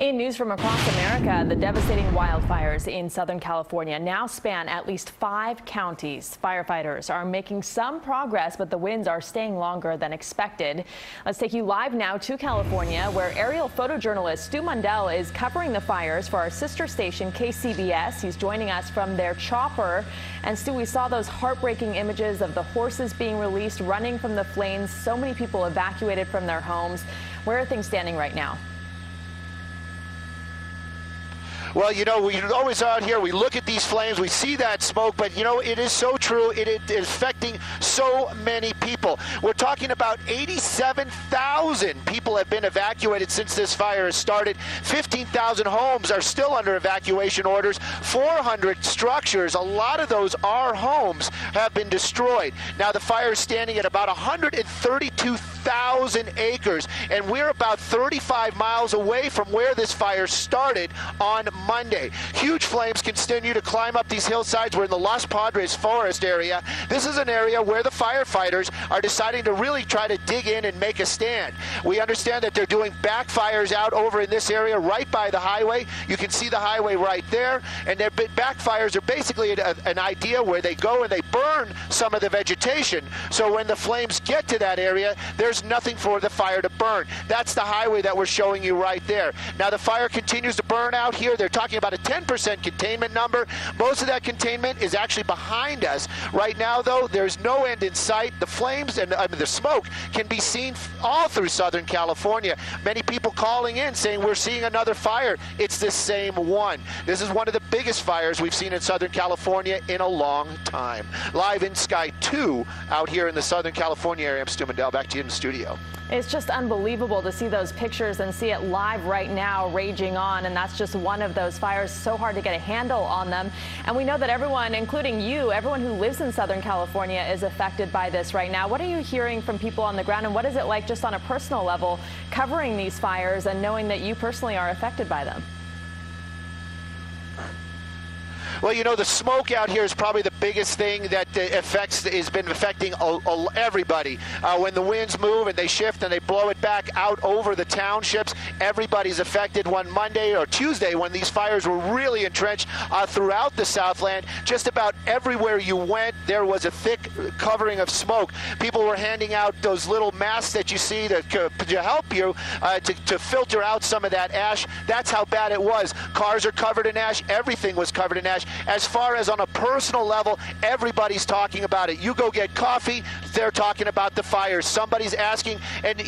In news from across America, the devastating wildfires in Southern California now span at least 5 counties. Firefighters are making some progress, but the winds are staying longer than expected. Let's take you live now to California, where aerial photojournalist Stu Mundel is covering the fires for our sister station KCBS. He's joining us from their chopper. And Stu, we saw those heartbreaking images of the horses being released, running from the flames. So many people evacuated from their homes. Where are things standing right now? Well, you know, we always out here, we look at these flames, we see that smoke, but, you know, it is so true. It is affecting so many people. We're talking about 87,000 people have been evacuated since this fire has started. 15,000 homes are still under evacuation orders. 400 structures, a lot of those are homes, have been destroyed. Now, the fire is standing at about 132,000 acres, and we're about 35 miles away from where this fire started on Monday. Huge flames continue to climb up these hillsides. We're in the Los Padres forest area. This is an area where the firefighters are deciding to really try to dig in and make a stand. We understand that they're doing backfires out over in this area right by the highway. You can see the highway right there, and their backfires are basically an idea where they go and they burn some of the vegetation, so when the flames get to that area, there's nothing for the fire to burn. That's the highway that we're showing you right there. Now, the fire continues to burn out here. They're talking about a 10% containment number. Most of that containment is actually behind us. Right now, though, there's no end in sight. The flames and the smoke can be seen all through Southern California. Many people calling in saying we're seeing another fire. It's the same one. This is one of the biggest fires we've seen in Southern California in a long time. Live in Sky 2 out here in the Southern California area. I'm Stu Mundel. Back to you in the studio. It's just unbelievable to see those pictures and see it live right now raging on, and that's just one of those fires. So hard to get a handle on them. And we know that everyone, including you, everyone who lives in Southern California is affected by this right now. What are you hearing from people on the ground, and what is it like just on a personal level covering these fires and knowing that you personally are affected by them? Well, you know, the smoke out here is probably the biggest thing that has been affecting everybody. When the winds move and they shift and they blow it back out over the townships, everybody's affected. One Monday or Tuesday, when these fires were really entrenched throughout the Southland, just about everywhere you went, there was a thick covering of smoke. People were handing out those little masks that you see to help you to filter out some of that ash. That's how bad it was. Cars are covered in ash. Everything was covered in ash. As far as on a personal level, everybody's talking about it. You go get coffee, they're talking about the fires. Somebody's asking, and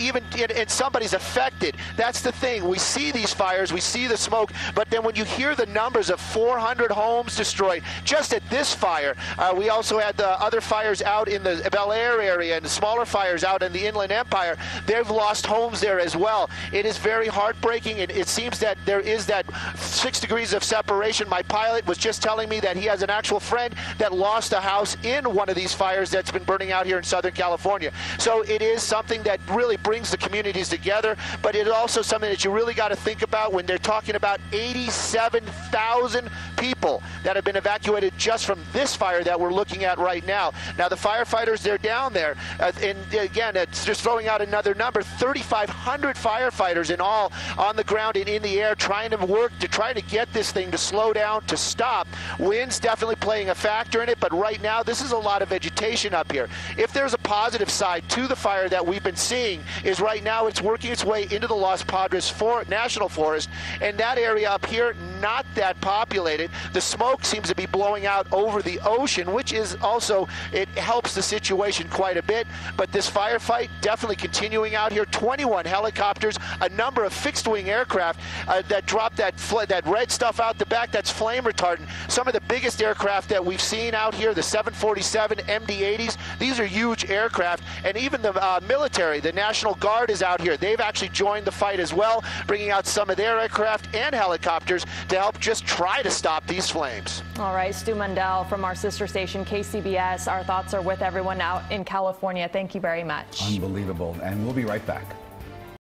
somebody's affected. That's the thing. We see these fires, we see the smoke, but then when you hear the numbers of 400 homes destroyed just at this fire, we also had the other fires out in the Bel Air area and the smaller fires out in the Inland Empire. They've lost homes there as well. It is very heartbreaking, and it seems that there is that 6 degrees of separation. My pilot was just telling me that he has an actual friend that lost a house in one of these fires that's been burning out here in Southern California. So it is something that really brings the communities together, but it is also something that you really got to think about when they're talking about 87,000 people that have been evacuated just from this fire that we're looking at right now. Now, the firefighters, they're down there, and again, it's just throwing out another number, 3,500 firefighters in all on the ground and in the air trying to work to try to get this thing to slow down, to stop. Wind's definitely playing a factor in it, but right now this is a lot of vegetation up here. If there's a positive side to the fire that we've been seeing, is right now it's working its way into the Los Padres National Forest, and that area up here, not that populated. The smoke seems to be blowing out over the ocean, which is also, it helps the situation quite a bit, but this firefight definitely continuing out here. 21 helicopters, a number of fixed-wing aircraft that dropped that red stuff out the back, that's flame retardant. Some of the biggest aircraft that we've seen out here, the 747 MD-80s, these are huge aircraft, and even the military, the National Guard is out here. They've actually joined the fight as well, bringing out some of their aircraft and helicopters to help just try to stop these flames. All right, Stu Mundel from our sister station KCBS. Our thoughts are with everyone out in California. Thank you very much. Unbelievable, and we'll be right back.